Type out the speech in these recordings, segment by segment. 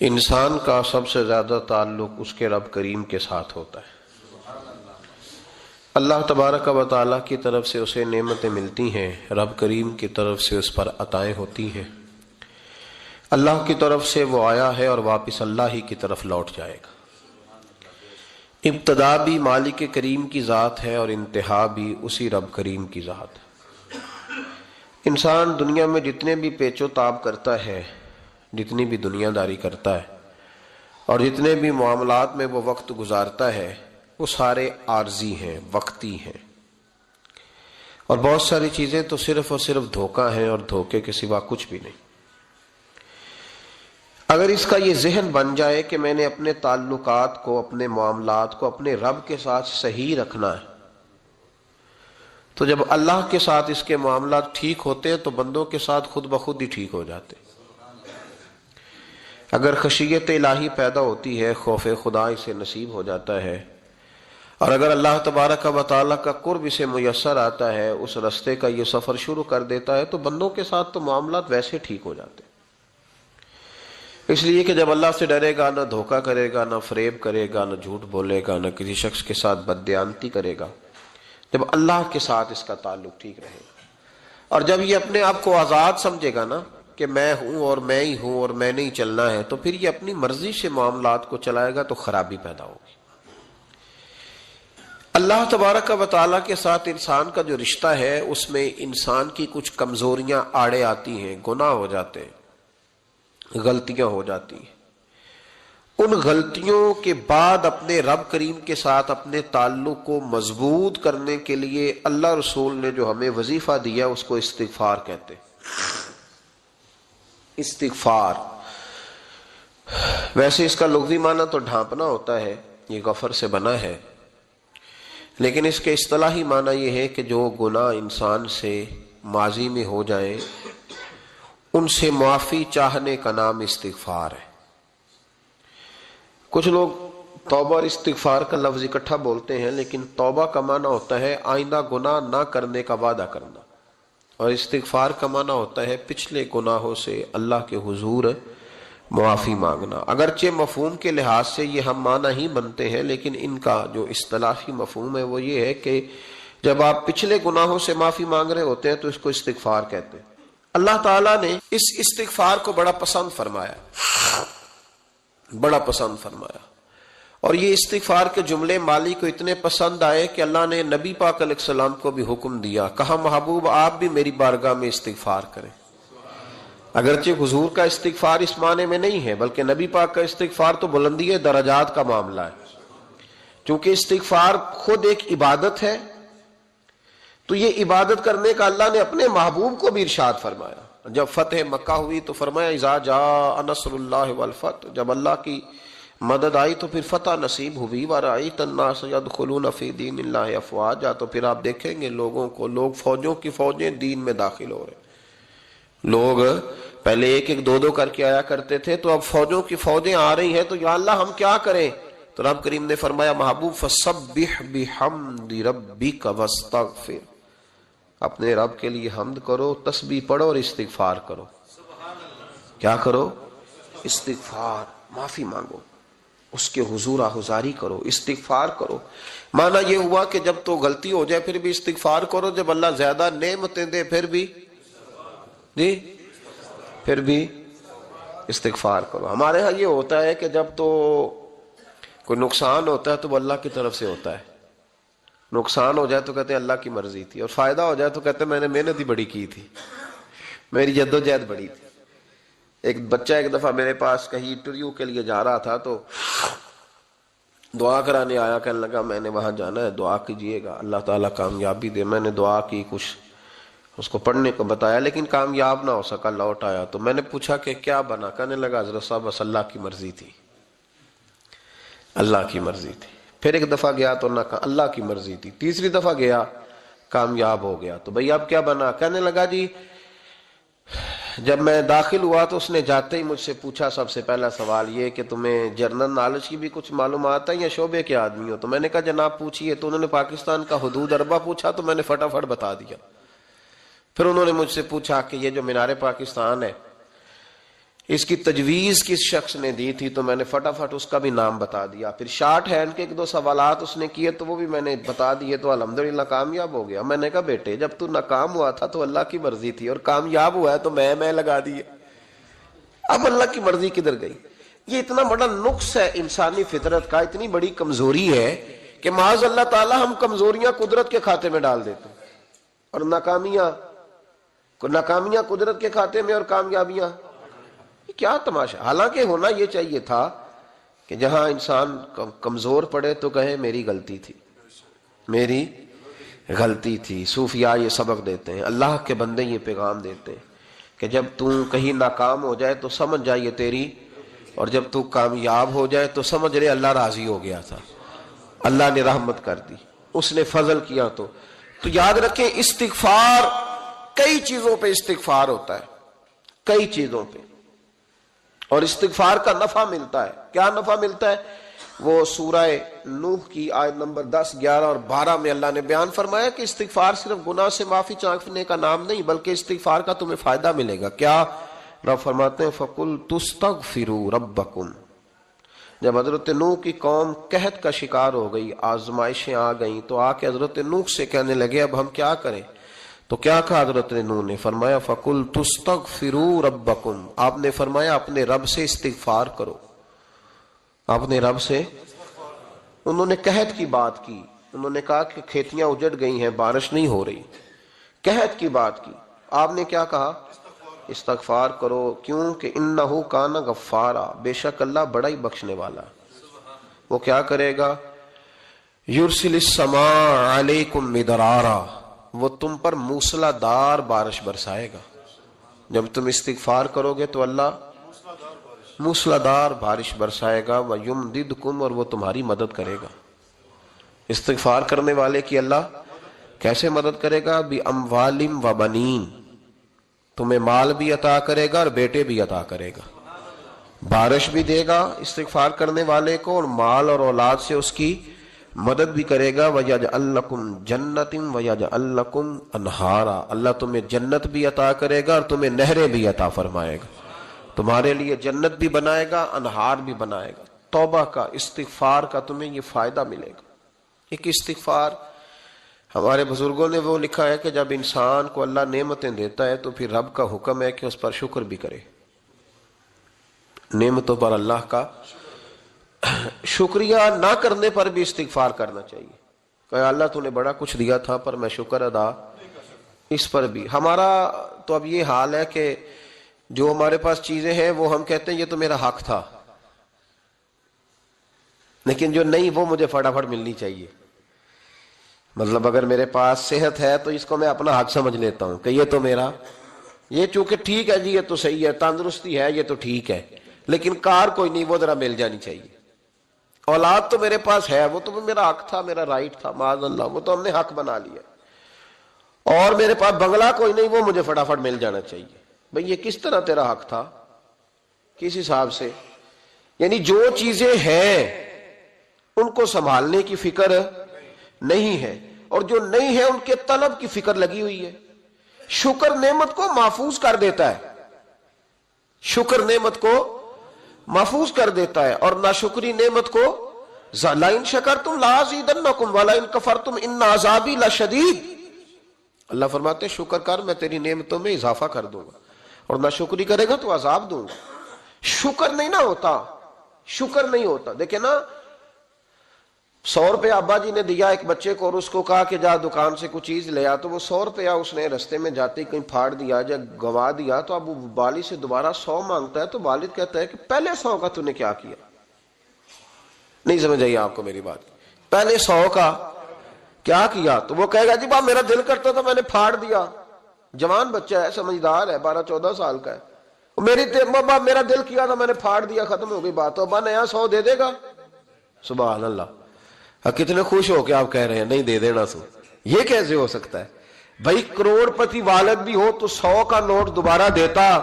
انسان کا سب سے زیادہ تعلق اس کے رب کریم کے ساتھ ہوتا ہے۔ اللہ تبارک و تعالیٰ کی طرف سے اسے نعمتیں ملتی ہیں، رب کریم کی طرف سے اس پر عطائیں ہوتی ہیں۔ اللہ کی طرف سے وہ آیا ہے اور واپس اللہ ہی کی طرف لوٹ جائے گا۔ ابتدا بھی مالک کریم کی ذات ہے اور انتہا بھی اسی رب کریم کی ذات ہے۔ انسان دنیا میں جتنے بھی پیچ و تاب کرتا ہے، جتنی بھی دنیا داری کرتا ہے اور جتنے بھی معاملات میں وہ وقت گزارتا ہے، وہ سارے عارضی ہیں، وقتی ہیں، اور بہت ساری چیزیں تو صرف اور صرف دھوکہ ہیں اور دھوکے کے سوا کچھ بھی نہیں۔ اگر اس کا یہ ذہن بن جائے کہ میں نے اپنے تعلقات کو، اپنے معاملات کو اپنے رب کے ساتھ صحیح رکھنا ہے، تو جب اللہ کے ساتھ اس کے معاملات ٹھیک ہوتے ہیں تو بندوں کے ساتھ خود بخود ہی ٹھیک ہو جاتے ہیں۔ اگر خشیت الہی پیدا ہوتی ہے، خوف خدا اسے نصیب ہو جاتا ہے، اور اگر اللہ تبارک و تعالیٰ کا قرب اسے میسر آتا ہے، اس رستے کا یہ سفر شروع کر دیتا ہے، تو بندوں کے ساتھ تو معاملات ویسے ٹھیک ہو جاتے ہیں۔ اس لیے کہ جب اللہ سے ڈرے گا، نہ دھوکہ کرے گا، نہ فریب کرے گا، نہ جھوٹ بولے گا، نہ کسی شخص کے ساتھ بددیانتی کرے گا، جب اللہ کے ساتھ اس کا تعلق ٹھیک رہے گا، اور جب یہ اپنے آپ کو آزاد سمجھے گا نا کہ میں ہوں اور میں ہی ہوں اور میں نے ہی چلنا ہے، تو پھر یہ اپنی مرضی سے معاملات کو چلائے گا تو خرابی پیدا ہوگی۔ اللہ تبارک و تعالیٰ کے ساتھ انسان کا جو رشتہ ہے، اس میں انسان کی کچھ کمزوریاں آڑے آتی ہیں، گناہ ہو جاتے ہیں، غلطیاں ہو جاتی ہیں۔ ان غلطیوں کے بعد اپنے رب کریم کے ساتھ اپنے تعلق کو مضبوط کرنے کے لیے اللہ رسول نے جو ہمیں وظیفہ دیا اس کو استغفار کہتے ہیں۔ استغفار ویسے اس کا لغوی معنی تو ڈھانپنا ہوتا ہے، یہ غفر سے بنا ہے، لیکن اس کے اصطلاحی معنی یہ ہے کہ جو گناہ انسان سے ماضی میں ہو جائیں ان سے معافی چاہنے کا نام استغفار ہے۔ کچھ لوگ توبہ اور استغفار کا لفظ اکٹھا بولتے ہیں، لیکن توبہ کا معنی ہوتا ہے آئندہ گناہ نہ کرنے کا وعدہ کرنا، اور استغفار کا معنی ہوتا ہے پچھلے گناہوں سے اللہ کے حضور معافی مانگنا۔ اگرچہ مفہوم کے لحاظ سے یہ ہم معنی ہی بنتے ہیں، لیکن ان کا جو اصطلاحی مفہوم ہے وہ یہ ہے کہ جب آپ پچھلے گناہوں سے معافی مانگ رہے ہوتے ہیں تو اس کو استغفار کہتے ہیں۔ اللہ تعالیٰ نے اس استغفار کو بڑا پسند فرمایا، بڑا پسند فرمایا، اور یہ استغفار کے جملے مالی کو اتنے پسند آئے کہ اللہ نے نبی پاک علیہ السلام کو بھی حکم دیا، کہا محبوب آپ بھی میری بارگاہ میں استغفار کریں۔ اگرچہ حضور کا استغفار اس معنی میں نہیں ہے، بلکہ نبی پاک کا استغفار تو بلندی درجات کا معاملہ ہے۔ چونکہ استغفار خود ایک عبادت ہے، تو یہ عبادت کرنے کا اللہ نے اپنے محبوب کو بھی ارشاد فرمایا۔ جب فتح مکہ ہوئی تو فرمایا اذا جاء نصر اللہ والفتح، جب اللہ کی مدد آئی تو پھر فتح نصیب ہوئی، وَرَأَيْتَ النَّاسَ يَدْخُلُونَ فِي دِينِ اللَّهِ أَفْوَاجًا، تو پھر آپ دیکھیں گے لوگوں کو، لوگ فوجوں کی فوجیں دین میں داخل ہو رہے ہیں۔ لوگ پہلے ایک ایک دو دو کر کے آیا کرتے تھے، تو اب فوجوں کی فوجیں آ رہی ہیں، تو یا اللہ ہم کیا کریں؟ تو رب کریم نے فرمایا محبوب فَسَبِّحْ بِحَمْدِ رَبِّكَ وَاسْتَغْفِرْ، اپنے رب کے لیے حمد کرو، تسبیح پڑھو اور استغفار کرو۔ کیا کرو؟ استغفار، معافی مانگو، اس کے حضور آہذاری کرو، استغفار کرو۔ معنی یہ ہوا کہ جب تو غلطی ہو جائے پھر بھی استغفار کرو، جب اللہ زیادہ نعمتیں دے پھر بھی استغفار کرو۔ ہمارے ہاں یہ ہوتا ہے کہ جب تو کوئی نقصان ہوتا ہے تو وہ اللہ کی طرف سے ہوتا ہے، نقصان ہو جائے تو کہتے ہیں اللہ کی مرضی تھی، اور فائدہ ہو جائے تو کہتے ہیں میں نے محنت ہی بڑی کی تھی، میری جدوجہد بڑی تھی۔ ایک بچہ ایک دفعہ میرے پاس کہیں انٹرویو کے لیے جا رہا تھا، تو دعا کرانے آیا، کہنے لگا میں نے وہاں جانا ہے، دعا کیجئے گا اللہ تعالیٰ کامیابی دے۔ میں نے دعا کی، کچھ اس کو پڑھنے کو بتایا، لیکن کامیاب نہ ہو سکا، لوٹ آیا۔ تو میں نے پوچھا کہ کیا بنا؟ کہنے لگا حضرت صاحب بس اللہ کی مرضی تھی، اللہ کی مرضی تھی۔ پھر ایک دفعہ گیا تو نہ کہا اللہ کی مرضی تھی، تیسری دفعہ گیا کامیاب ہو گیا۔ تو بھئی اب کیا بنا؟ کہنے لگا جی جب میں داخل ہوا تو اس نے جاتے ہی مجھ سے پوچھا سب سے پہلا سوال یہ کہ تمہیں جنرل نالج کی بھی کچھ معلومات ہے یا شعبے کے آدمی ہو؟ تو میں نے کہا جناب پوچھئے۔ تو انہوں نے پاکستان کا حدود اربہ پوچھا تو میں نے فٹافٹ بتا دیا۔ پھر انہوں نے مجھ سے پوچھا کہ یہ جو مینار پاکستان ہے اس کی تجویز کس شخص نے دی تھی تو میں نے فٹافٹ اس کا بھی نام بتا دیا. پھر شارٹ ہینڈ کے 1-2 سوالات اس نے کیے تو وہ بھی میں نے بتا دیے, تو الحمدللہ کامیاب ہو گیا. میں نے کہا بیٹے جب تو ناکام ہوا تھا تو اللہ کی مرضی تھی, اور کامیاب ہوا ہے تو میں لگا دیے. اب اللہ کی مرضی کدھر گئی؟ یہ اتنا بڑا نقص ہے انسانی فطرت کا, اتنی بڑی کمزوری ہے کہ معاذ اللہ تعالی ہم کمزوریاں قدرت کے کھاتے میں ڈال دیتے ہیں, اور ناکامیاں قدرت کے کھاتے میں, اور کامیابیاں. کیا تماشا. حالانکہ ہونا یہ چاہیے تھا کہ جہاں انسان کمزور پڑے تو کہے میری غلطی تھی. صوفیاء یہ سبق دیتے ہیں, اللہ کے بندے یہ پیغام دیتے ہیں کہ جب تو کہیں ناکام ہو جائے تو سمجھ جائے تیری, اور جب تو کامیاب ہو جائے تو سمجھ رہے اللہ راضی ہو گیا تھا, اللہ نے رحمت کر دی, اس نے فضل کیا. تو یاد رکھیں استغفار, کئی چیزوں پہ استغفار ہوتا ہے, کئی چیزوں پہ, اور استغفار کا نفع ملتا ہے. کیا نفع ملتا ہے؟ وہ سورہ نوح کی آیت نمبر 10, 11 اور 12 میں اللہ نے بیان فرمایا کہ استغفار صرف گناہ سے معافی چاہنے کا نام نہیں, بلکہ استغفار کا تمہیں فائدہ ملے گا. کیا؟ رب فرماتے ہیں فَقُلْ تُسْتَغْفِرُوا رَبَّكُمْ. جب حضرت نوح کی قوم قحط کا شکار ہو گئی, آزمائشیں آ گئیں, تو آ کے حضرت نوح سے کہنے لگے اب ہم کیا کریں؟ تو کیا کہا حضرت نوح نے؟ فرمایا فَقُلْ تُسْتَغْفِرُوا رَبَّكُمْ. آپ نے فرمایا اپنے رب سے استغفار کرو, اپنے رب سے. انہوں نے قحط کی بات کی, انہوں نے کہا کہ کھیتیاں اجڑ گئی ہیں, بارش نہیں ہو رہی, قحط کی بات کی. آپ نے کیا کہا؟ استغفار کرو. کیوں کہ انہو کان غفارا, بے شک اللہ بڑا ہی بخشنے والا. وہ کیا کرے گا؟ یرسل السماء علیکم مدرارا, وہ تم پر موسلا دار بارش برسائے گا. جب تم استغفار کرو گے تو اللہ موسلا دار بارش برسائے گا. وَيُمْدِدْكُمْ, اور وہ تمہاری مدد کرے گا. استغفار کرنے والے کی اللہ کیسے مدد کرے گا؟ بِأَمْوَالٍ وَبَنِينَ, تمہیں مال بھی عطا کرے گا اور بیٹے بھی عطا کرے گا. بارش بھی دے گا استغفار کرنے والے کو, اور مال اور اولاد سے اس کی مدد بھی کرے گا. وَيَجْعَلْ لَكُمْ جَنَّةٍ وَيَجْعَلْ لَكُمْ أَنْهَارًا, اللہ تمہیں جنت بھی عطا کرے گا اور تمہیں نہریں بھی عطا فرمائے گا. تمہارے لیے جنت بھی بنائے گا, انہار بھی بنائے گا. توبہ کا, استغفار کا تمہیں یہ فائدہ ملے گا. ایک استغفار, ہمارے بزرگوں نے وہ لکھا ہے کہ جب انسان کو اللہ نعمتیں دیتا ہے تو پھر رب کا حکم ہے کہ اس پر شکر بھی کرے. نعمتوں پر اللہ کا شکریہ نہ کرنے پر بھی استغفار کرنا چاہیے کہ اللہ تو نے بڑا کچھ دیا تھا پر میں شکر ادا اس پر بھی. ہمارا تو اب یہ حال ہے کہ جو ہمارے پاس چیزیں ہیں وہ ہم کہتے ہیں یہ تو میرا حق تھا, لیکن جو نہیں وہ مجھے فٹافٹ ملنی چاہیے. مطلب اگر میرے پاس صحت ہے تو اس کو میں اپنا حق سمجھ لیتا ہوں کہ یہ تو میرا, یہ چونکہ ٹھیک ہے جی, یہ تو صحیح ہے, تندرستی ہے یہ تو ٹھیک ہے, لیکن کار کوئی نہیں, وہ ذرا مل جانی چاہیے. اولاد تو میرے پاس ہے, وہ تو میرا حق تھا, میرا رائٹ تھا, معاذ اللہ وہ تو ہم نے حق بنا لیا. اور میرے پاس بنگلہ کوئی نہیں, وہ مجھے فٹافٹ مل جانا چاہیے. بھئی یہ کس طرح تیرا حق تھا, کس حساب سے؟ یعنی جو چیزیں ہیں ان کو سنبھالنے کی فکر نہیں ہے, اور جو نہیں ہے ان کے طلب کی فکر لگی ہوئی ہے. شکر نعمت کو محفوظ کر دیتا ہے, شکر نعمت کو محفوظ کر دیتا ہے, اور ناشکری نعمت کو لَئِن شَكَرْتُمْ لَأَزِيدَنَّكُمْ وَلَئِن كَفَرْتُمْ إِنَّ عَذَابِي لَشَدِيدٌ. اللہ فرماتے ہیں شکر کر, میں تیری نعمتوں میں اضافہ کر دوں گا, اور ناشکری کرے گا تو عذاب دوں گا. شکر نہیں نہ ہوتا, شکر نہیں ہوتا. دیکھیں نا, 100 روپے ابا جی نے دیا ایک بچے کو, اور اس کو کہا کہ جا دکان سے کچھ چیز لے آ, تو وہ 100 روپیہ اس نے رستے میں جاتے کہیں پھاڑ دیا, جب گوا دیا تو اب وہ والد سے دوبارہ 100 مانگتا ہے, تو والد کہتا ہے کہ پہلے 100 کا تو نے کیا کیا؟ نہیں سمجھ آئی آپ کو میری بات؟ پہلے 100 کا کیا کیا؟ تو وہ کہے گا جی باپ میرا دل کرتا تھا میں نے پھاڑ دیا. جوان بچہ ہے, سمجھدار ہے, 12-14 سال کا ہے, میرا دل کیا تھا میں نے پھاڑ دیا, ختم ہو گئی بات. تو ابا نیا 100 دے دے گا. سبحان اللہ, کتنے خوش ہو کے آپ کہہ رہے ہیں نہیں دے دینا سو. یہ کیسے ہو سکتا ہے بھائی؟ کروڑ پتی والد بھی ہو تو 100 کا نوٹ دوبارہ دیتا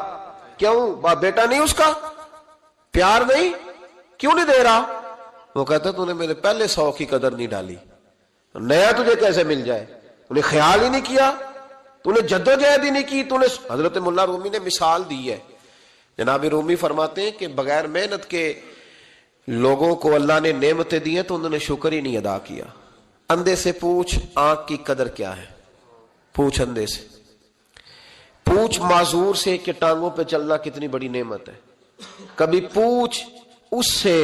کیوں؟ بیٹا نہیں اس کا پیار نہیں, کیوں نہیں دے رہا؟ وہ کہتا تو نے میرے پہلے 100 کی قدر نہیں ڈالی, نیا تجھے کیسے مل جائے؟ تو نے خیال ہی نہیں کیا, تو نے جدوجہد ہی نہیں کی, تو نے. حضرت ملا رومی نے مثال دی ہے, جناب رومی فرماتے ہیں کہ بغیر محنت کے لوگوں کو اللہ نے نعمتیں دی ہیں تو انہوں نے شکر ہی نہیں ادا کیا. اندھے سے پوچھ آنکھ کی قدر کیا ہے. پوچھ اندھے سے، پوچھ معذور سے کہ ٹانگوں پہ چلنا کتنی بڑی نعمت ہے. کبھی پوچھ اس سے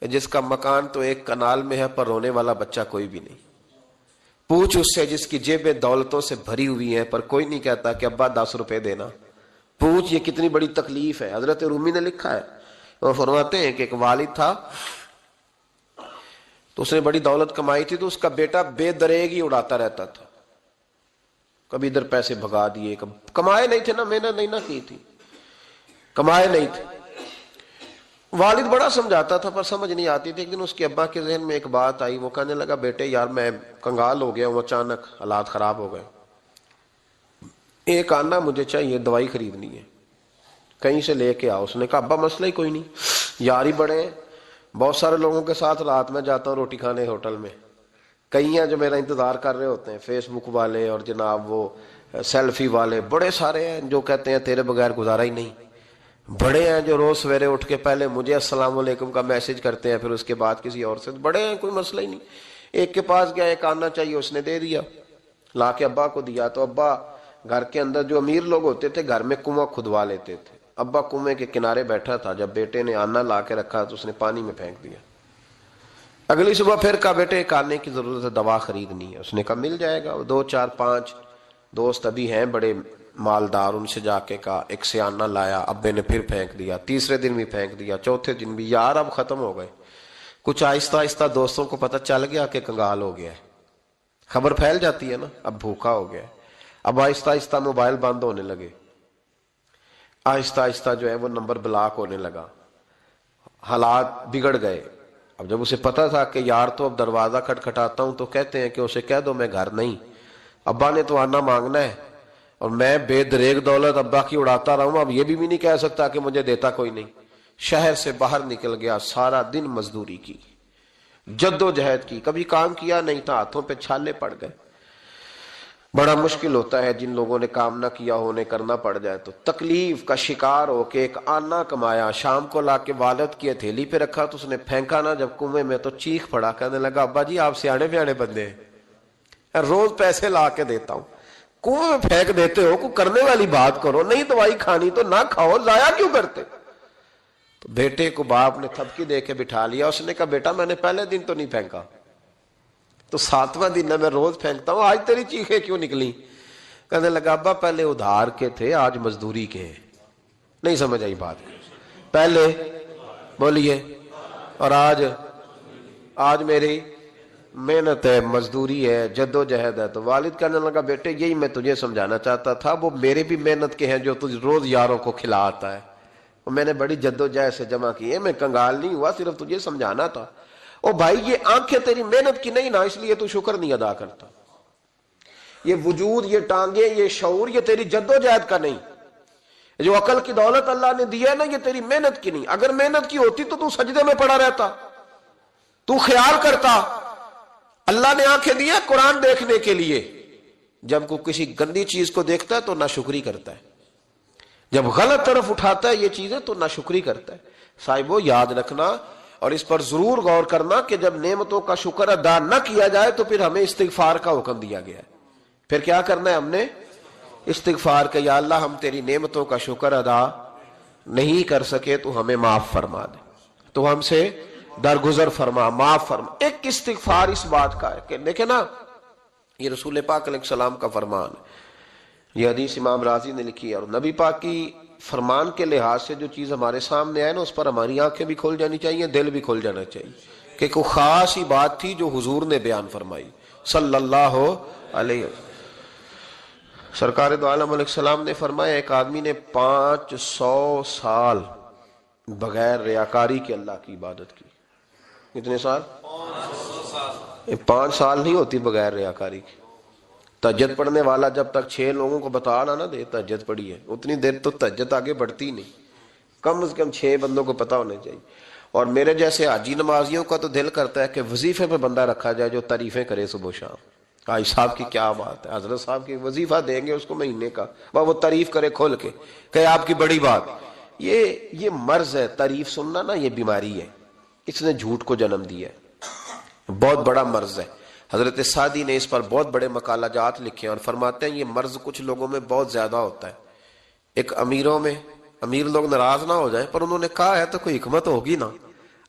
جس کا مکان تو ایک کنال میں ہے پر رونے والا بچہ کوئی بھی نہیں. پوچھ اس سے جس کی جیبیں دولتوں سے بھری ہوئی ہیں پر کوئی نہیں کہتا کہ ابا 10 روپے دینا. پوچھ یہ کتنی بڑی تکلیف ہے. حضرت رومی نے لکھا ہے، وہ فرماتے ہیں کہ ایک والد تھا تو اس نے بڑی دولت کمائی تھی تو اس کا بیٹا بے دریغ ہی اڑاتا رہتا تھا. کبھی ادھر پیسے بھگا دیے، کمائے نہیں تھے نا، محنت نہیں نہ کی تھی، کمائے نہیں تھے. والد بڑا سمجھاتا تھا پر سمجھ نہیں آتی تھی. ایک دن اس کے ابا کے ذہن میں ایک بات آئی، وہ کہنے لگا بیٹے یار میں کنگال ہو گیا ہوں، اچانک حالات خراب ہو گئے، ایک آنا مجھے چاہیے، دوائی خریدنی ہے، کہیں سے لے کے آؤ. اس نے کہا ابا مسئلہ ہی کوئی نہیں، یار ہی بڑے ہیں، بہت سارے لوگوں کے ساتھ رات میں جاتا ہوں روٹی کھانے ہوٹل میں، کئی ہیں جو میرا انتظار کر رہے ہوتے ہیں، فیس بک والے اور جناب وہ سیلفی والے بڑے سارے ہیں جو کہتے ہیں تیرے بغیر گزارا ہی نہیں. بڑے ہیں جو روز سویرے اٹھ کے پہلے مجھے السلام علیکم کا میسج کرتے ہیں پھر اس کے بعد کسی اور سے. بڑے ہیں، کوئی مسئلہ ہی نہیں. ایک کے پاس گیا، ایک آنا چاہیے، اس نے دے دیا، لا کے ابا کو دیا. تو ابا گھر کے اندر جو امیر لوگ ہوتے تھے گھر میں کنواں کھدوا لیتے تھے. ابا کنویں کے کنارے بیٹھا تھا، جب بیٹے نے آنا لا کے رکھا تو اس نے پانی میں پھینک دیا. اگلی صبح پھر کہا بیٹے ایک آنے کی ضرورت ہے، دوا خریدنی ہے. اس نے کہا مل جائے گا. 2 4 5 دوست ابھی ہیں بڑے مالدار، ان سے جا کے کہا، ایک سے آنا لایا، ابے نے پھر پھینک دیا، تیسرے دن بھی پھینک دیا، چوتھے دن بھی. یار اب ختم ہو گئے. کچھ آہستہ آہستہ دوستوں کو پتہ چل گیا کہ کنگال ہو گیا ہے، خبر پھیل جاتی ہے نا، اب بھوکا ہو گیا ہے. اب آہستہ آہستہ موبائل بند ہونے لگے، آہستہ آہستہ جو ہے وہ نمبر بلاک ہونے لگا، حالات بگڑ گئے. اب جب اسے پتا تھا کہ یار تو اب دروازہ کھٹکھٹاتا ہوں تو کہتے ہیں کہ اسے کہہ دو میں گھر نہیں، ابا نے تو آنا مانگنا ہے اور میں بے دریغ دولت ابا کی اڑاتا رہا ہوں، اب یہ بھی نہیں کہہ سکتا کہ مجھے دیتا کوئی نہیں. شہر سے باہر نکل گیا، سارا دن مزدوری کی، جد و جہد کی، کبھی کام کیا نہیں تھا، ہاتھوں پہ چھالے پڑ گئے. بڑا مشکل ہوتا ہے جن لوگوں نے کام نہ کیا ہو، انہیں کرنا پڑ جائے تو. تکلیف کا شکار ہو کے ایک آنا کمایا، شام کو لا کے والد کی ہتھیلی پہ رکھا تو اس نے پھینکا نا جب کنویں میں تو چیخ پڑا، کہنے لگا ابا جی آپ سیانے بیانے بندے ہیں، روز پیسے لا کے دیتا ہوں، کنویں میں پھینک دیتے ہو، کوئی کرنے والی بات کرو. نہیں دوائی کھانی تو نہ کھاؤ، ضائع کیوں کرتے. تو بیٹے کو باپ نے تھپکی دے کے بٹھا لیا. اس نے کہا بیٹا میں نے پہلے دن تو نہیں پھینکا، تو 7واں دن میں روز پھینکتا ہوں، آج تیری چیخیں کیوں نکلی. کہنے لگا ابا پہلے ادھار کے تھے آج مزدوری کے ہیں. نہیں سمجھ آئی بات. پہلے بولیے اور آج میری محنت ہے، مزدوری ہے، جد و جہد ہے. تو والد کہنے لگا بیٹے یہی میں تجھے سمجھانا چاہتا تھا، وہ میرے بھی محنت کے ہیں جو تجھ روز یاروں کو کھلا آتا ہے، اور میں نے بڑی جد و جہد سے جمع کی ہے، میں کنگال نہیں ہوا، صرف تجھے سمجھانا تھا. او بھائی یہ آنکھیں تیری محنت کی نہیں نا، اس لیے تو شکر نہیں ادا کرتا. یہ وجود، یہ ٹانگیں، یہ شعور، یہ تیری جد و جہد کا نہیں. جو عقل کی دولت اللہ نے دی ہے نا، یہ تیری محنت کی نہیں. اگر محنت کی ہوتی تو سجدے میں پڑا رہتا، تو خیال کرتا. اللہ نے آنکھیں دی ہے قرآن دیکھنے کے لیے. جب کوئی کسی گندی چیز کو دیکھتا ہے تو ناشکری کرتا ہے، جب غلط طرف اٹھاتا ہے یہ چیزیں تو ناشکری کرتا ہے. صاحبو یاد رکھنا اور اس پر ضرور غور کرنا کہ جب نعمتوں کا شکر ادا نہ کیا جائے تو پھر ہمیں استغفار کا حکم دیا گیا ہے. پھر کیا کرنا ہے ہم نے؟ استغفار کہ یا اللہ ہم تیری نعمتوں کا شکر ادا نہیں کر سکے تو ہمیں معاف فرما دے، تو ہم سے درگزر فرما، معاف فرما. ایک استغفار اس بات کا ہے کہ دیکھیں نا، یہ رسول پاک علیہ السلام کا فرمان ہے. یہ حدیث امام رازی نے لکھی ہے، اور نبی پاک کی فرمان کے لحاظ سے جو چیز ہمارے سامنے آئے نا اس پر ہماری آنکھیں بھی کھل جانی چاہیے، دل بھی کھل جانا چاہیے کہ کوئی خاص ہی بات تھی جو حضور نے بیان فرمائی صلی اللہ علیہ وسلم. سرکار دو عالم علیہ السلام نے فرمایا ایک آدمی نے 500 سال بغیر ریاکاری کے اللہ کی عبادت کی. کتنے سال؟ 5 سال نہیں ہوتی بغیر ریاکاری کی. تہجد پڑھنے والا جب تک 6 لوگوں کو بتا نہ دے تہجد پڑھی ہے اتنی دیر تو تہجد آگے بڑھتی نہیں. کم از کم 6 بندوں کو پتا ہونے چاہیے. اور میرے جیسے حاجی نمازیوں کا تو دل کرتا ہے کہ وظیفے پہ بندہ رکھا جائے جو تعریفیں کرے صبح و شام. حاجی صاحب کی کیا بات ہے، حضرت صاحب کی وظیفہ دیں گے اس کو مہینے کا، وہ تعریف کرے کھول کے کہ آپ کی بڑی بات. یہ مرض ہے، تعریف سننا نا یہ بیماری ہے، اس نے جھوٹ کو جنم دیا ہے، بہت بڑا مرض ہے۔ حضرت سعدی نے اس پر بہت بڑے مقالہ جات لکھے ہیں اور فرماتے ہیں یہ مرض کچھ لوگوں میں بہت زیادہ ہوتا ہے۔ ایک امیروں میں، امیر لوگ ناراض نہ ہو جائیں پر انہوں نے کہا ہے تو کوئی حکمت ہوگی نا،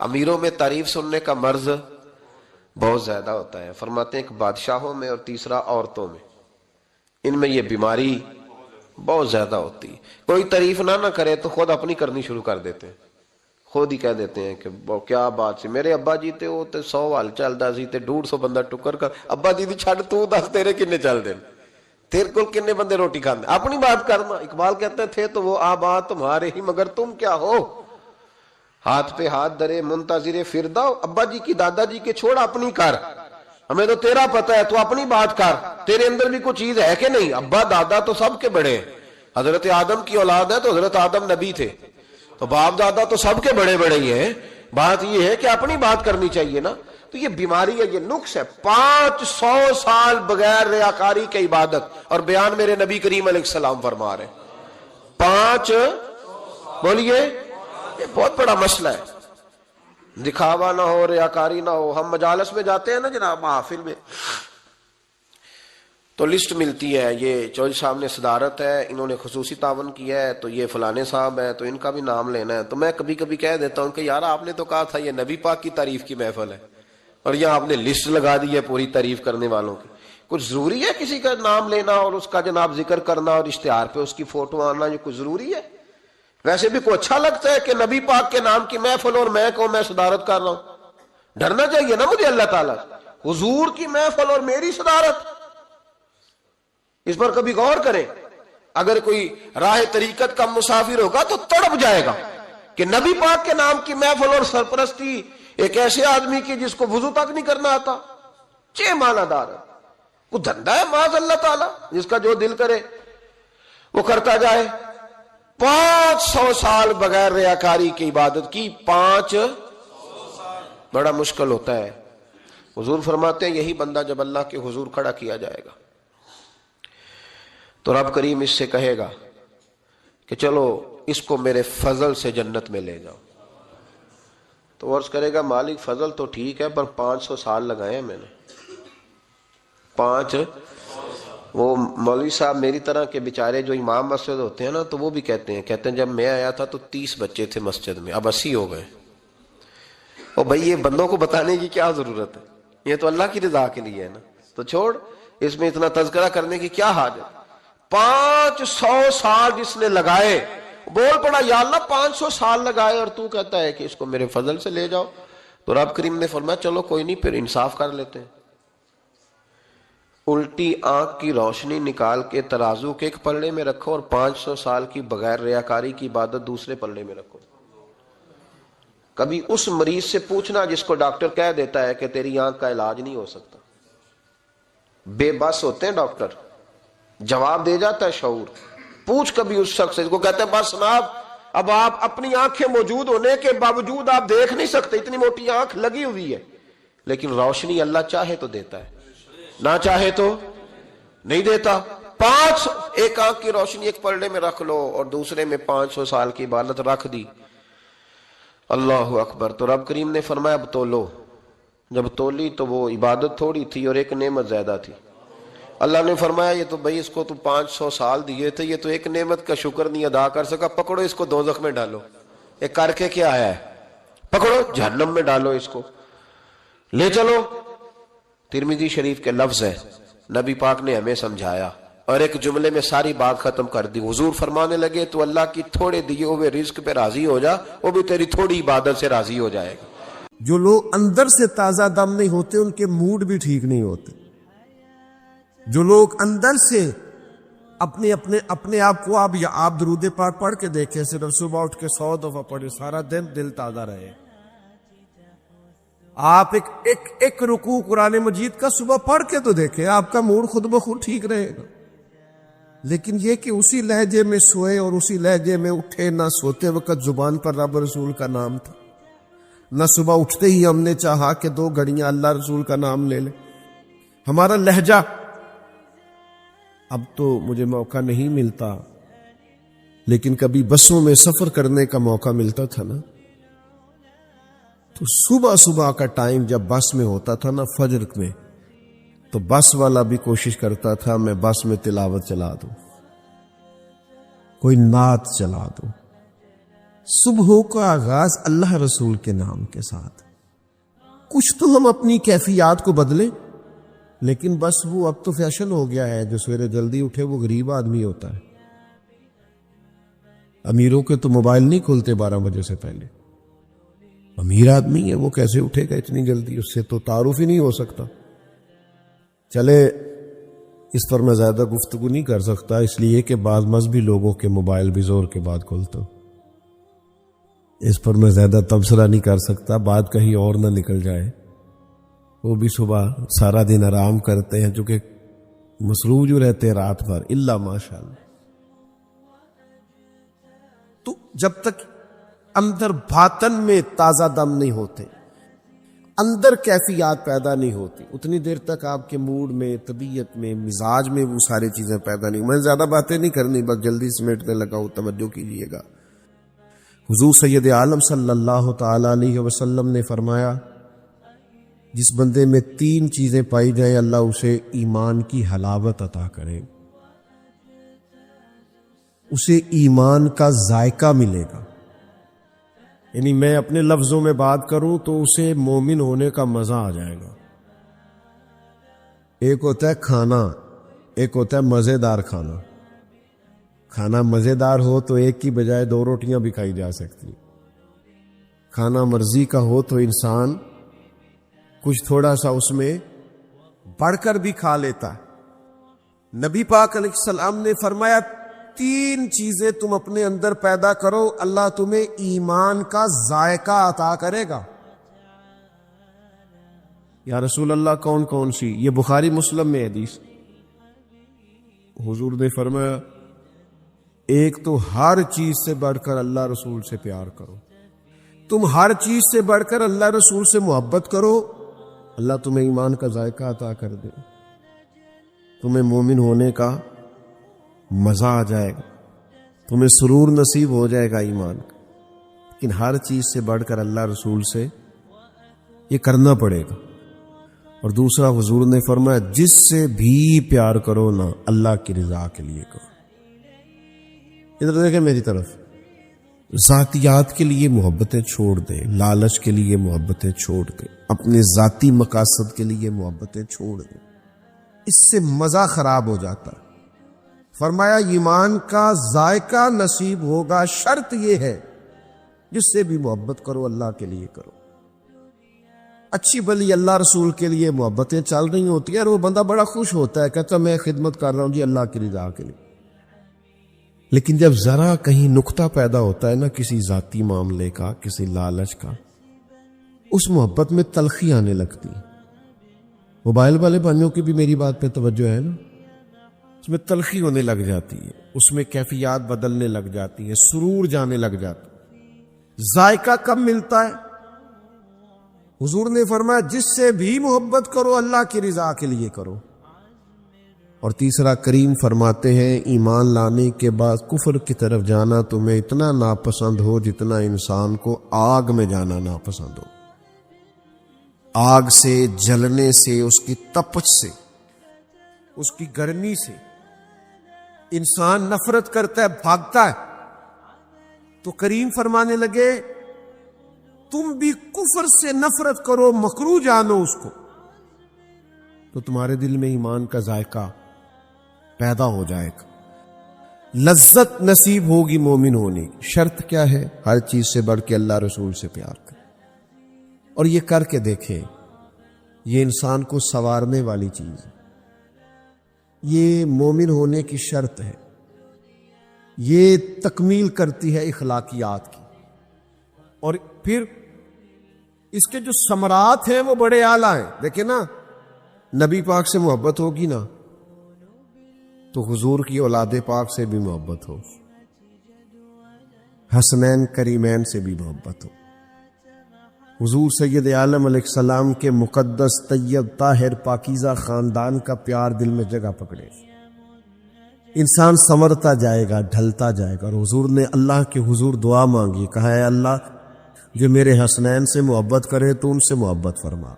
امیروں میں تعریف سننے کا مرض بہت زیادہ ہوتا ہے۔ فرماتے ہیں ایک بادشاہوں میں اور تیسرا عورتوں میں، ان میں یہ بیماری بہت زیادہ ہوتی ہے۔ کوئی تعریف نہ کرے تو خود اپنی کرنی شروع کر دیتے ہیں، خود ہی کہہ دیتے ہیں کہ کیا بات سی، میرے ابا جی تے وہ تے 100 حال چلدا سی تے 150 بندہ ٹکر کر، ابا جی دی چھڈ تو دس تیرے کنے چل دے، تیرے کو کنے بندے روٹی کھاندے، اپنی بات کرنا۔ اقبال کہتے تھے تو وہ آباد تمہارے ہی مگر تم کیا ہو، ہاتھ پہ ہاتھ درے منتظر فرداؤ، ابا جی کی دادا جی کے چھوڑ اپنی کر، ہمیں تو تیرا پتہ ہے تو اپنی بات کر، تیرے اندر بھی کوئی چیز ہے کہ نہیں؟ ابا دادا تو سب کے بڑے ہیں، حضرت آدم کی اولاد ہے تو حضرت آدم نبی تھے، تو باپ دادا تو سب کے بڑے بڑے ہی ہیں، بات یہ ہے کہ اپنی بات کرنی چاہیے نا۔ تو یہ بیماری ہے، یہ نقص ہے۔ 500 سال بغیر ریاکاری کی عبادت، اور بیان میرے نبی کریم علیہ السلام فرما رہے ہیں 5، بولیے، یہ بہت بڑا مسئلہ ہے۔ دکھاوا نہ ہو، ریاکاری نہ ہو۔ ہم مجالس میں جاتے ہیں نا جناب، محافل میں، تو لسٹ ملتی ہے، یہ چودھری صاحب نے صدارت ہے، انہوں نے خصوصی تعاون کیا ہے، تو یہ فلانے صاحب ہے تو ان کا بھی نام لینا ہے۔ تو میں کبھی کبھی کہہ دیتا ہوں کہ یار آپ نے تو کہا تھا یہ نبی پاک کی تعریف کی محفل ہے، اور یہاں آپ نے لسٹ لگا دی ہے پوری تعریف کرنے والوں کی۔ کچھ ضروری ہے کسی کا نام لینا اور اس کا جناب ذکر کرنا اور اشتہار پہ اس کی فوٹو آنا؟ یہ کچھ ضروری ہے؟ ویسے بھی کوئی اچھا لگتا ہے کہ نبی پاک کے نام کی محفل اور میں کو میں صدارت کر رہا ہوں؟ ڈرنا چاہیے نا مجھے اللہ تعالیٰ سے، حضور کی محفل اور میری صدارت، اس پر کبھی غور کریں۔ اگر کوئی راہ طریقت کا مسافر ہوگا تو تڑپ جائے گا کہ نبی پاک کے نام کی محفل اور سرپرستی ایک ایسے آدمی کی جس کو وضو تک نہیں کرنا آتا، چھ معنی دار ہے، وہ دھندا ہے معاذ اللہ تعالیٰ، جس کا جو دل کرے وہ کرتا جائے۔ 500 سال بغیر ریاکاری کی عبادت کی، 500 بڑا مشکل ہوتا ہے۔ حضور فرماتے ہیں یہی بندہ جب اللہ کے حضور کھڑا کیا جائے گا تو رب کریم اس سے کہے گا کہ چلو اس کو میرے فضل سے جنت میں لے جاؤ۔ تو عرض کرے گا مالک فضل تو ٹھیک ہے پر 500 سال لگائے ہیں میں نے، 5۔ وہ مولوی صاحب میری طرح کے بیچارے جو امام مسجد ہوتے ہیں نا، تو وہ بھی کہتے ہیں جب میں آیا تھا تو 30 بچے تھے مسجد میں، اب 80 ہو گئے۔ اور بھائی یہ بندوں کو بتانے کی کیا ضرورت ہے، یہ تو اللہ کی رضا کے لیے ہے نا، تو چھوڑ اس میں اتنا تذکرہ کرنے کی کیا حاجت۔ 500 سال جس نے لگائے، بول پڑا یا اللہ 500 سال لگائے اور تو کہتا ہے کہ اس کو میرے فضل سے لے جاؤ۔ تو رب کریم نے فرمایا چلو کوئی نہیں، پھر انصاف کر لیتے ہیں، الٹی آنکھ کی روشنی نکال کے ترازو کے ایک پلڑے میں رکھو اور 500 سال کی بغیر ریاکاری کی عبادت دوسرے پلڑے میں رکھو۔ کبھی اس مریض سے پوچھنا جس کو ڈاکٹر کہہ دیتا ہے کہ تیری آنکھ کا علاج نہیں ہو سکتا، بے بس ہوتے ہیں ڈاکٹر، جواب دے جاتا ہے شعور۔ پوچھ کبھی اس شخص سے، کو کہتے ہیں بس جناب اب آپ اپنی آنکھیں موجود ہونے کے باوجود آپ دیکھ نہیں سکتے، اتنی موٹی آنکھ لگی ہوئی ہے، لیکن روشنی اللہ چاہے تو دیتا ہے، نہ چاہے تو نہیں دیتا۔ 5 ایک آنکھ کی روشنی ایک پلڑے میں رکھ لو اور دوسرے میں 500 سال کی عبادت رکھ دی، اللہ اکبر۔ تو رب کریم نے فرمایا اب تولو۔ جب تولی تو وہ عبادت تھوڑی تھی اور ایک نعمت زیادہ تھی۔ اللہ نے فرمایا یہ تو بھائی اس کو تو 500 سال دیے تھے، یہ تو ایک نعمت کا شکر نہیں ادا کر سکا، پکڑو اس کو دوزخ میں ڈالو۔ ایک کر کے کیا آیا ہے، پکڑو جہنم میں ڈالو، اس کو لے چلو۔ ترمذی شریف کے لفظ ہے، نبی پاک نے ہمیں سمجھایا اور ایک جملے میں ساری بات ختم کر دی۔ حضور فرمانے لگے تو اللہ کی تھوڑے دیے ہوئے رزق پہ راضی ہو جا، وہ بھی تیری تھوڑی عبادت سے راضی ہو جائے گا۔ جو لوگ اندر سے تازہ دم نہیں ہوتے ان کے موڈ بھی ٹھیک نہیں ہوتے۔ جو لوگ اندر سے اپنے آپ کو آپ درود پاک پڑھ کے دیکھیں، صرف صبح اٹھ کے 100 دفعہ پڑھے، سارا دن دل تازہ رہے۔ آپ ایک رکوع قرآن مجید کا صبح پڑھ کے تو دیکھیں، آپ کا موڈ خود بخود ٹھیک رہے گا۔ لیکن یہ کہ اسی لہجے میں سوئے اور اسی لہجے میں اٹھے، نہ سوتے وقت زبان پر رب رسول کا نام تھا، نہ صبح اٹھتے ہی ہم نے چاہا کہ 2 گھڑیاں اللہ رسول کا نام لے لیں۔ ہمارا لہجہ اب تو مجھے موقع نہیں ملتا، لیکن کبھی بسوں میں سفر کرنے کا موقع ملتا تھا نا، تو صبح صبح کا ٹائم جب بس میں ہوتا تھا نا فجر میں، تو بس والا بھی کوشش کرتا تھا میں بس میں تلاوت چلا دوں، کوئی نعت چلا دوں۔ صبحوں کا آغاز اللہ رسول کے نام کے ساتھ۔ کچھ تو ہم اپنی کیفیات کو بدلیں، لیکن بس وہ اب تو فیشن ہو گیا ہے، جو سویرے جلدی اٹھے وہ غریب آدمی ہوتا ہے۔ امیروں کے تو موبائل نہیں کھلتے 12 بجے سے پہلے۔ امیر آدمی ہے وہ کیسے اٹھے گا اتنی جلدی؟ اس سے تو تعارف ہی نہیں ہو سکتا۔ چلے اس پر میں زیادہ گفتگو نہیں کر سکتا، اس لیے کہ بعض مذہبی لوگوں کے موبائل بھی زور کے بعد کھلتا، اس پر میں زیادہ تبصرہ نہیں کر سکتا، بات کہیں اور نہ نکل جائے۔ وہ بھی صبح سارا دن آرام کرتے ہیں، چونکہ مصروف جو رہتے ہیں رات بھر، الا ماشاءاللہ۔ تو جب تک اندر باطن میں تازہ دم نہیں ہوتے، اندر کیفیات پیدا نہیں ہوتی، اتنی دیر تک آپ کے موڈ میں، طبیعت میں، مزاج میں وہ ساری چیزیں پیدا نہیں۔ میں زیادہ باتیں نہیں کرنی، بس جلدی سمیٹنے لگا ہوں، توجہ کیجئے گا۔ حضور سید عالم صلی اللہ تعالی علیہ وسلم نے فرمایا، جس بندے میں 3 چیزیں پائی جائیں اللہ اسے ایمان کی حلاوت عطا کرے، اسے ایمان کا ذائقہ ملے گا۔ یعنی میں اپنے لفظوں میں بات کروں تو اسے مومن ہونے کا مزہ آ جائے گا۔ ایک ہوتا ہے کھانا، ایک ہوتا ہے مزیدار کھانا۔ کھانا مزیدار ہو تو ایک کی بجائے 2 روٹیاں بھی کھائی جا سکتی۔ کھانا مرضی کا ہو تو انسان کچھ تھوڑا سا اس میں بڑھ کر بھی کھا لیتا ہے۔ نبی پاک علیہ السلام نے فرمایا 3 چیزیں تم اپنے اندر پیدا کرو، اللہ تمہیں ایمان کا ذائقہ عطا کرے گا۔ یا رسول اللہ کون کون سی؟ یہ بخاری مسلم میں حدیث۔ حضور نے فرمایا ایک تو ہر چیز سے بڑھ کر اللہ رسول سے پیار کرو، تم ہر چیز سے بڑھ کر اللہ رسول سے محبت کرو، اللہ تمہیں ایمان کا ذائقہ عطا کر دے، تمہیں مومن ہونے کا مزہ آ جائے گا، تمہیں سرور نصیب ہو جائے گا ایمان کا۔ لیکن ہر چیز سے بڑھ کر اللہ رسول سے یہ کرنا پڑے گا۔ اور دوسرا حضور نے فرمایا جس سے بھی پیار کرو نا اللہ کی رضا کے لیے کرو۔ ادھر دیکھیں میری طرف، ذاتیات کے لیے محبتیں چھوڑ دیں، لالچ کے لیے محبتیں چھوڑ دیں، اپنے ذاتی مقاصد کے لیے محبتیں چھوڑ دیں، اس سے مزہ خراب ہو جاتا ہے۔ فرمایا ایمان کا ذائقہ نصیب ہوگا، شرط یہ ہے جس سے بھی محبت کرو اللہ کے لیے کرو۔ اچھی بلی اللہ رسول کے لیے محبتیں چل رہی ہوتی ہیں اور وہ بندہ بڑا خوش ہوتا ہے، کہتا میں خدمت کر رہا ہوں جی اللہ کی رضا کے لیے۔ لیکن جب ذرا کہیں نقطہ پیدا ہوتا ہے نا کسی ذاتی معاملے کا، کسی لالچ کا، اس محبت میں تلخی آنے لگتی۔ موبائل والے بھائیوں کی بھی میری بات پہ توجہ ہے نا، اس میں تلخی ہونے لگ جاتی ہے، اس میں کیفیات بدلنے لگ جاتی ہے، سرور جانے لگ جاتا ہے۔ ذائقہ کب ملتا ہے؟ حضور نے فرمایا جس سے بھی محبت کرو اللہ کی رضا کے لیے کرو۔ اور تیسرا کریم فرماتے ہیں ایمان لانے کے بعد کفر کی طرف جانا تمہیں اتنا ناپسند ہو جتنا انسان کو آگ میں جانا ناپسند ہو۔ آگ سے جلنے سے، اس کی تپش سے، اس کی گرمی سے انسان نفرت کرتا ہے، بھاگتا ہے۔ تو کریم فرمانے لگے تم بھی کفر سے نفرت کرو، مکروہ جانو اس کو، تو تمہارے دل میں ایمان کا ذائقہ پیدا ہو جائے گا، لذت نصیب ہوگی مومن ہونے کی۔ شرط کیا ہے؟ ہر چیز سے بڑھ کے اللہ رسول سے پیار کریں۔ اور یہ کر کے دیکھیں، یہ انسان کو سنوارنے والی چیز ہے، یہ مومن ہونے کی شرط ہے، یہ تکمیل کرتی ہے اخلاقیات کی۔ اور پھر اس کے جو ثمرات ہیں وہ بڑے اعلیٰ ہیں۔ دیکھیں نا، نبی پاک سے محبت ہوگی نا تو حضور کی اولاد پاک سے بھی محبت ہو، حسنین کریمین سے بھی محبت ہو، حضور سید عالم علیہ السلام کے مقدس طیب طاہر پاکیزہ خاندان کا پیار دل میں جگہ پکڑے، انسان سنورتا جائے گا، ڈھلتا جائے گا. اور حضور نے اللہ کے حضور دعا مانگی، کہا ہے اللہ جو میرے حسنین سے محبت کرے تو ان سے محبت فرما.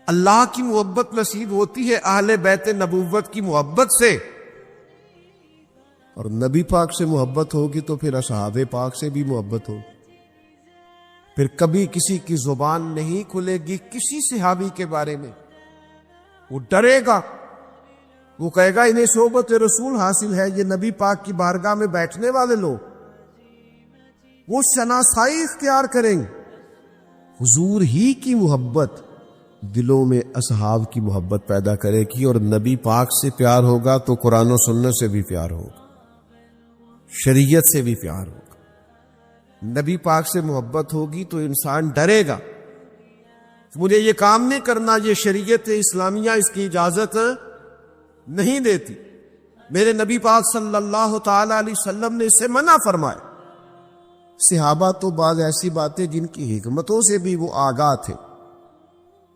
اللہ کی محبت نصیب ہوتی ہے اہل بیت نبوت کی محبت سے، اور نبی پاک سے محبت ہوگی تو پھر اصحاب پاک سے بھی محبت ہوگی. پھر کبھی کسی کی زبان نہیں کھلے گی کسی صحابی کے بارے میں. وہ ڈرے گا، وہ کہے گا انہیں صحبت رسول حاصل ہے، یہ نبی پاک کی بارگاہ میں بیٹھنے والے لوگ. وہ شناسائی اختیار کریں گے. حضور ہی کی محبت دلوں میں اصحاب کی محبت پیدا کرے گی، اور نبی پاک سے پیار ہوگا تو قرآن و سنت سے بھی پیار ہوگا، شریعت سے بھی پیار ہوگا. نبی پاک سے محبت ہوگی تو انسان ڈرے گا، مجھے یہ کام نہیں کرنا، یہ شریعت اسلامیہ اس کی اجازت نہیں دیتی، میرے نبی پاک صلی اللہ تعالی علیہ وسلم نے اسے منع فرمایا. صحابہ تو بعض ایسی باتیں جن کی حکمتوں سے بھی وہ آگاہ تھے،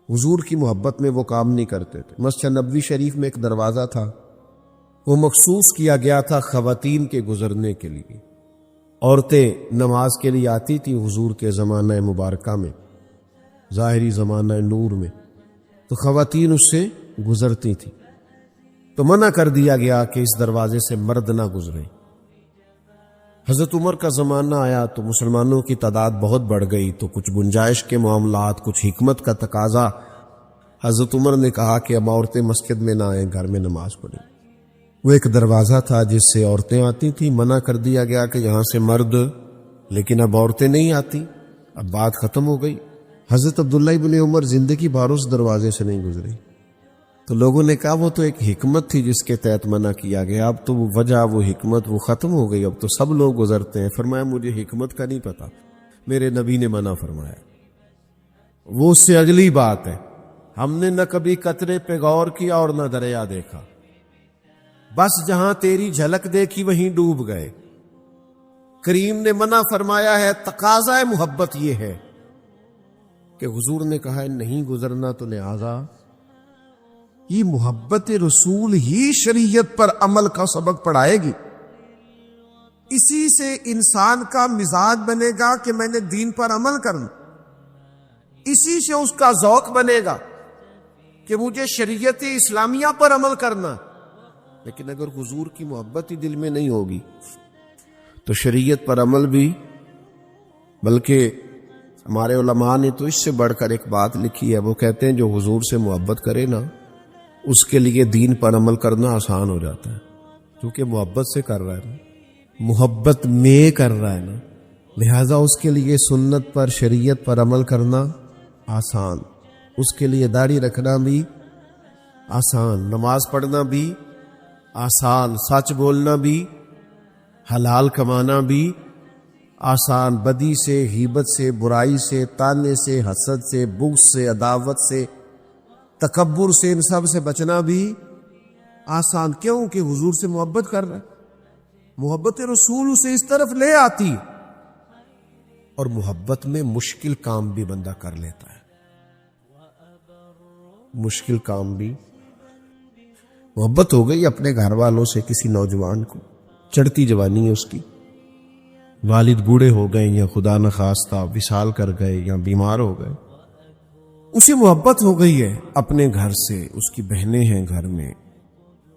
حضور کی محبت میں وہ کام نہیں کرتے تھے. مسجد نبوی شریف میں ایک دروازہ تھا، وہ مخصوص کیا گیا تھا خواتین کے گزرنے کے لیے. عورتیں نماز کے لیے آتی تھی حضور کے زمانہ مبارکہ میں، ظاہری زمانہ نور میں، تو خواتین اس سے گزرتی تھی. تو منع کر دیا گیا کہ اس دروازے سے مرد نہ گزریں. حضرت عمر کا زمانہ آیا تو مسلمانوں کی تعداد بہت بڑھ گئی، تو کچھ گنجائش کے معاملات، کچھ حکمت کا تقاضا، حضرت عمر نے کہا کہ اب عورتیں مسجد میں نہ آئیں، گھر میں نماز پڑھیں. وہ ایک دروازہ تھا جس سے عورتیں آتی تھیں، منع کر دیا گیا کہ یہاں سے مرد، لیکن اب عورتیں نہیں آتی، اب بات ختم ہو گئی. حضرت عبداللہ ابن عمر زندگی بھر اس دروازے سے نہیں گزرے. تو لوگوں نے کہا وہ تو ایک حکمت تھی جس کے تحت منع کیا گیا، اب تو وہ وجہ، وہ حکمت وہ ختم ہو گئی، اب تو سب لوگ گزرتے ہیں. فرمایا مجھے حکمت کا نہیں پتا، میرے نبی نے منع فرمایا. وہ اس سے اگلی بات ہے، ہم نے نہ کبھی قطرے پہ غور کیا اور نہ دریا دیکھا، بس جہاں تیری جھلک دیکھی وہیں ڈوب گئے. کریم نے منع فرمایا ہے. تقاضا محبت یہ ہے کہ حضور نے کہا ہے نہیں گزرنا، تو لہذا یہ محبت رسول ہی شریعت پر عمل کا سبق پڑھائے گی. اسی سے انسان کا مزاج بنے گا کہ میں نے دین پر عمل کرنا، اسی سے اس کا ذوق بنے گا کہ مجھے شریعت اسلامیہ پر عمل کرنا. لیکن اگر حضور کی محبت ہی دل میں نہیں ہوگی تو شریعت پر عمل بھی، بلکہ ہمارے علماء نے تو اس سے بڑھ کر ایک بات لکھی ہے، وہ کہتے ہیں جو حضور سے محبت کرے نا اس کے لیے دین پر عمل کرنا آسان ہو جاتا ہے، کیونکہ محبت سے کر رہا ہے نا، محبت میں کر رہا ہے نا، لہذا اس کے لیے سنت پر، شریعت پر عمل کرنا آسان، اس کے لیے داڑھی رکھنا بھی آسان، نماز پڑھنا بھی آسان، سچ بولنا بھی، حلال کمانا بھی آسان، بدی سے، غیبت سے، برائی سے، تانے سے، حسد سے، بغض سے، عداوت سے، تکبر سے، ان سب سے بچنا بھی آسان. کیوں کہ حضور سے محبت کر رہا ہے، محبت رسول اسے اس طرف لے آتی. اور محبت میں مشکل کام بھی بندہ کر لیتا ہے، مشکل کام بھی. محبت ہو گئی اپنے گھر والوں سے، کسی نوجوان کو، چڑھتی جوانی ہے اس کی، والد بوڑھے ہو گئے یا خدا نخواستہ وصال کر گئے یا بیمار ہو گئے، اسے محبت ہو گئی ہے اپنے گھر سے، اس کی بہنیں ہیں گھر میں،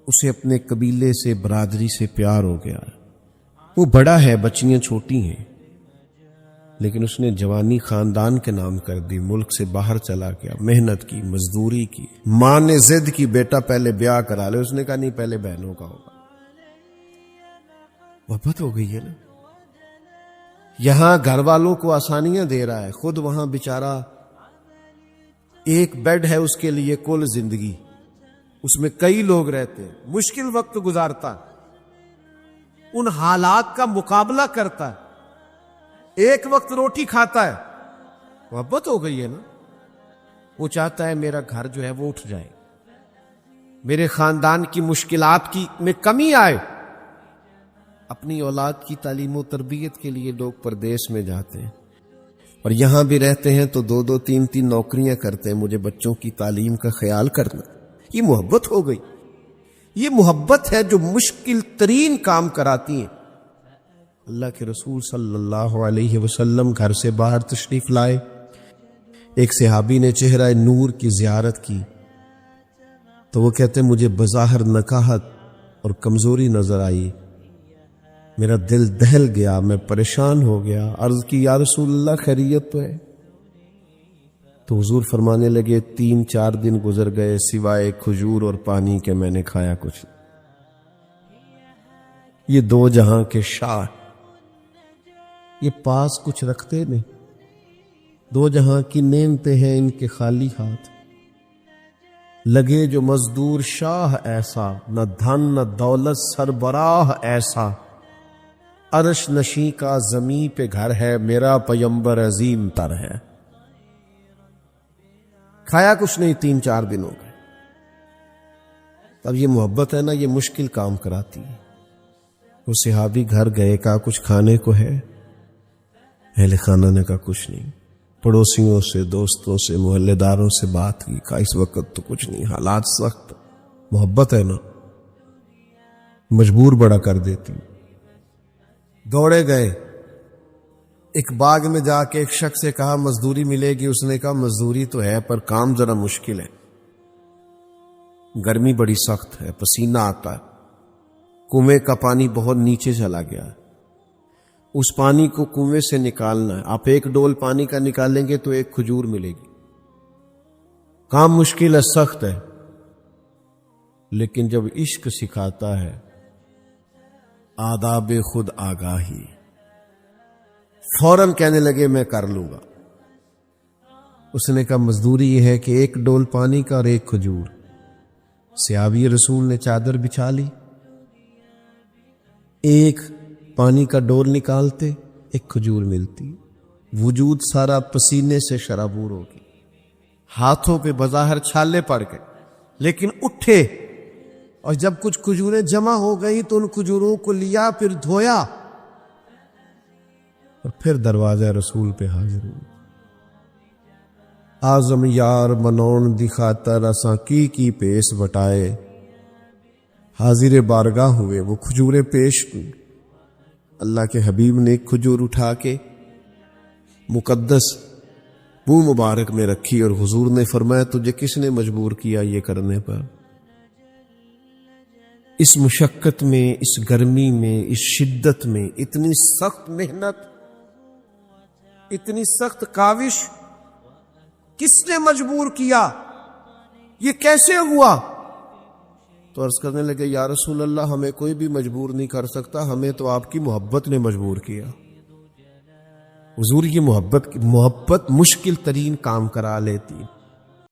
اسے اپنے قبیلے سے، برادری سے پیار ہو گیا ہے. وہ بڑا ہے، بچیاں چھوٹی ہیں، لیکن اس نے جوانی خاندان کے نام کر دی، ملک سے باہر چلا گیا، محنت کی، مزدوری کی. ماں نے ضد کی بیٹا پہلے بیاہ کرا لے، اس نے کہا نہیں پہلے بہنوں کا ہوگا. محبت ہو گئی ہے نا. یہاں گھر والوں کو آسانیاں دے رہا ہے، خود وہاں بیچارہ ایک بیڈ ہے اس کے لیے کل زندگی، اس میں کئی لوگ رہتے ہیں، مشکل وقت گزارتا ہے، ان حالات کا مقابلہ کرتا ہے، ایک وقت روٹی کھاتا ہے. محبت ہو گئی ہے نا. وہ چاہتا ہے میرا گھر جو ہے وہ اٹھ جائے، میرے خاندان کی مشکلات کی میں کمی آئے. اپنی اولاد کی تعلیم و تربیت کے لیے لوگ پردیس میں جاتے ہیں اور یہاں بھی رہتے ہیں تو 2-2 3-3 نوکریاں کرتے ہیں، مجھے بچوں کی تعلیم کا خیال کرنا. یہ محبت ہو گئی. یہ محبت ہے جو مشکل ترین کام کراتی ہیں. اللہ کے رسول صلی اللہ علیہ وسلم گھر سے باہر تشریف لائے. ایک صحابی نے چہرہ نور کی زیارت کی تو وہ کہتے مجھے بظاہر نکاہت اور کمزوری نظر آئی. میرا دل دہل گیا، میں پریشان ہو گیا. عرض کی یا رسول اللہ خیریت تو ہے؟ تو حضور فرمانے لگے 3-4 دن گزر گئے سوائے کھجور اور پانی کے میں نے کھایا کچھ. یہ دو جہاں کے شاہ یہ پاس کچھ رکھتے نہیں. دو جہاں کی نعمتیں ہیں ان کے خالی ہاتھ. لگے جو مزدور شاہ ایسا، نہ دھن نہ دولت سربراہ ایسا. عرش نشیں کا زمیں پہ گھر ہے، میرا پیمبر عظیم تر ہے. کھایا کچھ نہیں، 3-4 دن ہو گئے. اب یہ محبت ہے نا، یہ مشکل کام کراتی ہے. وہ صحابی گھر گئے، کہا کچھ کھانے کو ہے؟ اہل خانہ نے کہا کچھ نہیں. پڑوسیوں سے، دوستوں سے، محلے داروں سے بات کی، کہا اس وقت تو کچھ نہیں، حالات سخت. محبت ہے نا، مجبور بڑا کر دیتی. دوڑے گئے ایک باغ میں جا کے ایک شخص سے کہا مزدوری ملے گی. اس نے کہا مزدوری تو ہے پر کام ذرا مشکل ہے، گرمی بڑی سخت ہے، پسینہ آتا ہے، کنویں کا پانی بہت نیچے چلا گیا ہے، اس پانی کو کنویں سے نکالنا ہے. آپ 1 ڈول پانی کا نکالیں گے تو 1 کھجور ملے گی. کام مشکل ہے، سخت ہے، لیکن جب عشق سکھاتا ہے آداب خود آگاہی، فوراً کہنے لگے میں کر لوں گا. اس نے کہا مزدوری یہ ہے کہ 1 ڈول پانی کا اور 1 کھجور. صحابی رسول نے چادر بچھا لی، 1 پانی کا ڈول نکالتے، 1 کھجور ملتی. وجود سارا پسینے سے شرابور ہو گئی. ہاتھوں پہ بظاہر چھالے پڑ گئے، لیکن اٹھے اور جب کچھ کھجوریں جمع ہو گئی تو ان کھجوروں کو لیا، پھر دھویا اور پھر دروازہ رسول پہ حاضر ہوئے. آزم یار منون دی خاطر اساں کی پیش بٹائے. حاضر بارگاہ ہوئے، وہ کھجوریں پیش کی. اللہ کے حبیب نے 1 کھجور اٹھا کے مقدس منہ مبارک میں رکھی اور حضور نے فرمایا تجھے کس نے مجبور کیا یہ کرنے پر؟ اس مشقت میں، اس گرمی میں، اس شدت میں، اتنی سخت محنت، اتنی سخت کاوش کس نے مجبور کیا؟ یہ کیسے ہوا؟ تو عرض کرنے لگے یا رسول اللہ ہمیں کوئی بھی مجبور نہیں کر سکتا، ہمیں تو آپ کی محبت نے مجبور کیا. حضور کی محبت مشکل ترین کام کرا لیتی.